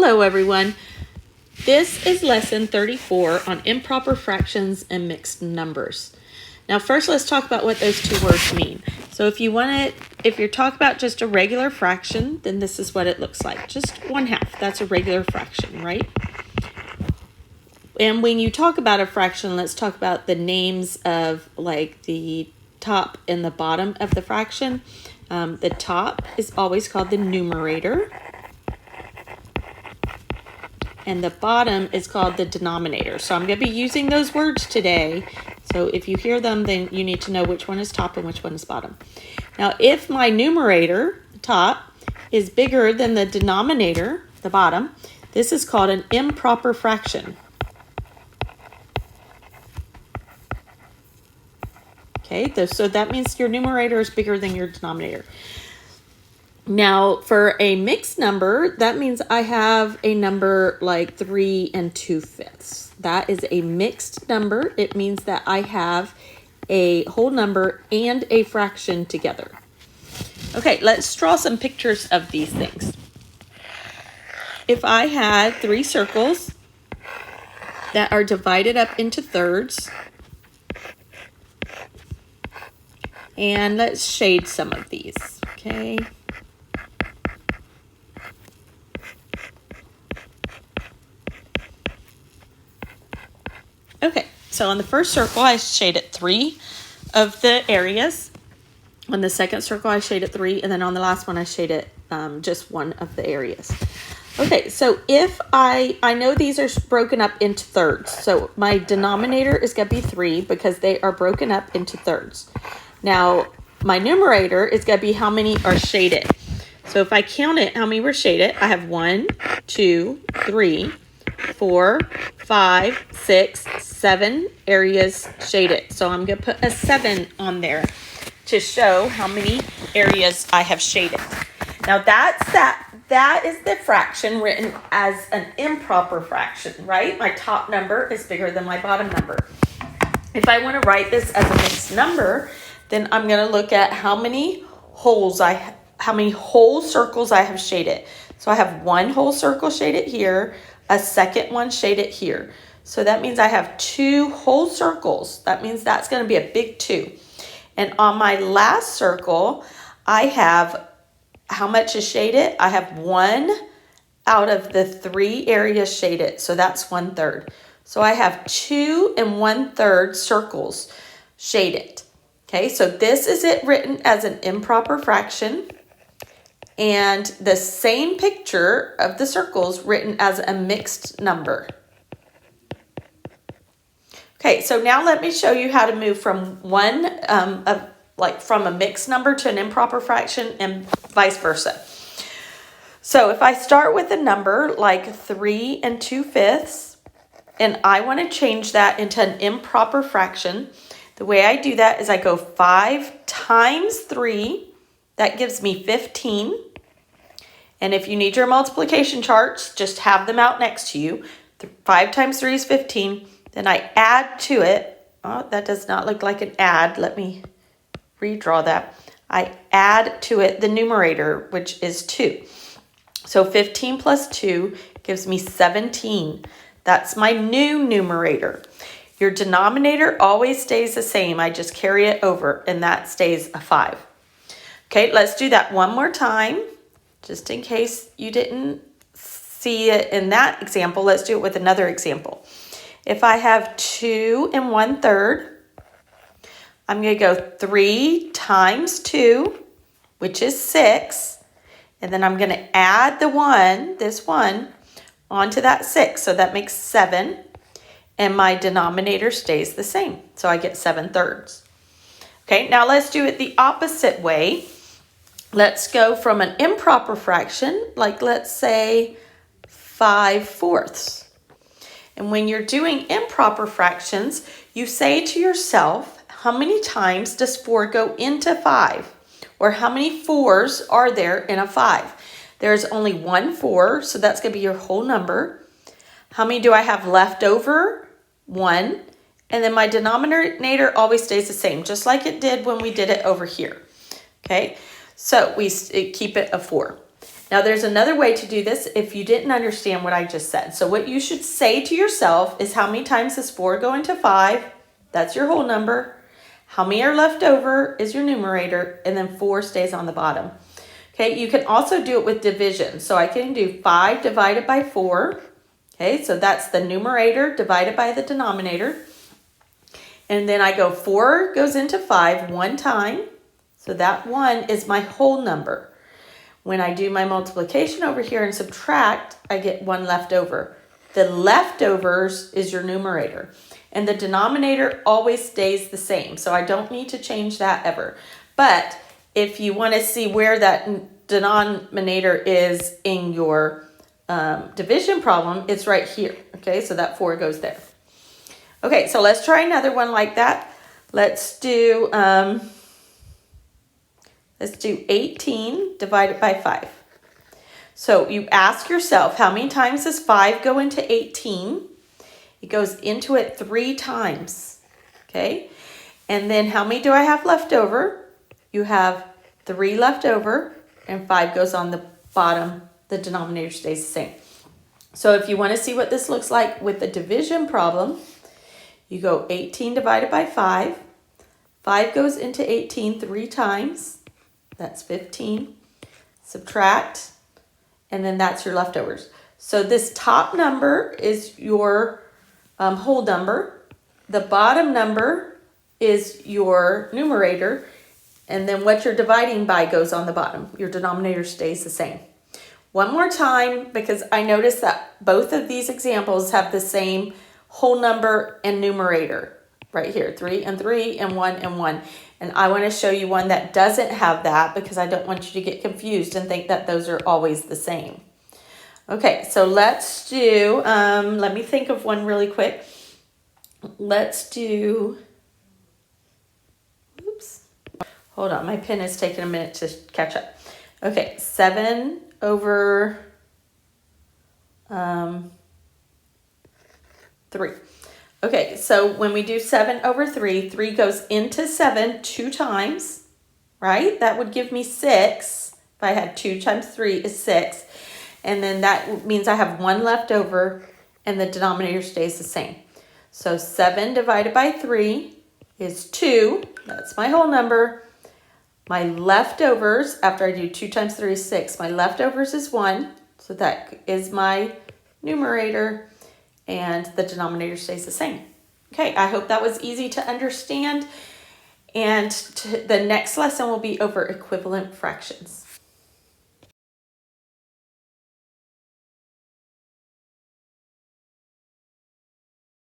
Hello everyone. This is lesson 34 on improper fractions and mixed numbers. Now first let's talk about what those two words mean. So if you're talking about just a regular fraction, then this is what it looks like. Just 1/2, that's a regular fraction, right? And when you talk about a fraction, let's talk about the names of like the top and the bottom of the fraction. The top is always called the numerator. And the bottom is called the denominator. So I'm going to be using those words today. So if you hear them, then you need to know which one is top and which one is bottom. Now, if my numerator, the top, is bigger than the denominator, the bottom, this is called an improper fraction. Okay, so that means your numerator is bigger than your denominator. Now, for a mixed number, that means I have a number like 3 2/5. That is a mixed number. It means that I have a whole number and a fraction together. Okay, let's draw some pictures of these things. If I had 3 circles that are divided up into thirds, and let's shade some of these, okay? Okay, so on the first circle, I shaded 3 of the areas. On the second circle, I shaded 3, and then on the last one, I shaded just 1 of the areas. Okay, so if I know these are broken up into thirds, so my denominator is going to be 3 because they are broken up into thirds. Now, my numerator is going to be how many are shaded. So if I count it, how many were shaded, I have 1, 2, 3, 4, 5, 6, 7 areas shaded. So I'm going to put a 7 on there to show how many areas I have shaded. Now that is the fraction written as an improper fraction, right? My top number is bigger than my bottom number. If I want to write this as a mixed number, then I'm going to look at how many whole circles I have shaded. So I have 1 whole circle shaded here, a second one shaded here. So that means I have 2 whole circles. That means that's going to be a big 2. And on my last circle, I have, how much is shaded? I have 1 out of the 3 areas shaded. So that's 1/3. So I have 2 1/3 circles shaded. Okay, so this is it written as an improper fraction. And the same picture of the circles written as a mixed number. Okay, so now let me show you how to move from from a mixed number to an improper fraction and vice versa. So if I start with a number like 3 2/5, and I want to change that into an improper fraction, the way I do that is I go 5 times 3, that gives me 15. And if you need your multiplication charts, just have them out next to you. 5 times 3 is 15. Then I add to it. Oh, that does not look like an add. Let me redraw that. I add to it the numerator, which is 2. So 15 plus 2 gives me 17. That's my new numerator. Your denominator always stays the same. I just carry it over, and that stays a 5. Okay, let's do that one more time. Just in case you didn't see it in that example, let's do it with another example. If I have 2 1/3, I'm going to go 3 times 2, which is 6. And then I'm going to add the 1, this 1, onto that 6. So that makes 7. And my denominator stays the same. So I get 7/3. Okay, now let's do it the opposite way. Let's go from an improper fraction, like let's say 5/4. And when you're doing improper fractions, you say to yourself, how many times does 4 go into 5? Or how many 4s are there in a 5? There's only 1 4, so that's going to be your whole number. How many do I have left over? 1. And then my denominator always stays the same, just like it did when we did it over here. Okay, so we keep it a 4. Now there's another way to do this if you didn't understand what I just said. So what you should say to yourself is, how many times does 4 go into 5? That's your whole number. How many are left over is your numerator, and then 4 stays on the bottom. Okay, you can also do it with division. So I can do 5 divided by 4. Okay, so that's the numerator divided by the denominator. And then I go 4 goes into 5 one time. So that 1 is my whole number. When I do my multiplication over here and subtract, I get 1 left over. The leftovers is your numerator. And the denominator always stays the same. So I don't need to change that ever. But if you want to see where that denominator is in your division problem, it's right here. Okay, so that 4 goes there. Okay, so let's try another one like that. Let's do 18 divided by 5. So you ask yourself, how many times does 5 go into 18? It goes into it 3 times, okay? And then how many do I have left over? You have 3 left over, and 5 goes on the bottom. The denominator stays the same. So if you want to see what this looks like with the division problem, you go 18 divided by 5. 5 goes into 18 3 times. That's 15. Subtract, and then that's your leftovers. So this top number is your whole number. The bottom number is your numerator, and then what you're dividing by goes on the bottom. Your denominator stays the same. One more time, because I noticed that both of these examples have the same whole number and numerator right here, 3 and 3 and 1 and 1. And I want to show you one that doesn't have that, because I don't want you to get confused and think that those are always the same. Okay, so let's do, let me think of one really quick. Let's do, oops, hold on, my pen is taking a minute to catch up. Okay, 7 over 3. Okay, so when we do 7 over 3, 3 goes into 7 2 times, right? That would give me 6. If I had 2 times 3 is 6. And then that means I have 1 left over, and the denominator stays the same. So 7 divided by 3 is 2. That's my whole number. My leftovers, after I do 2 times 3 is 6. My leftovers is 1. So that is my numerator, and the denominator stays the same. Okay, I hope that was easy to understand. And the next lesson will be over equivalent fractions.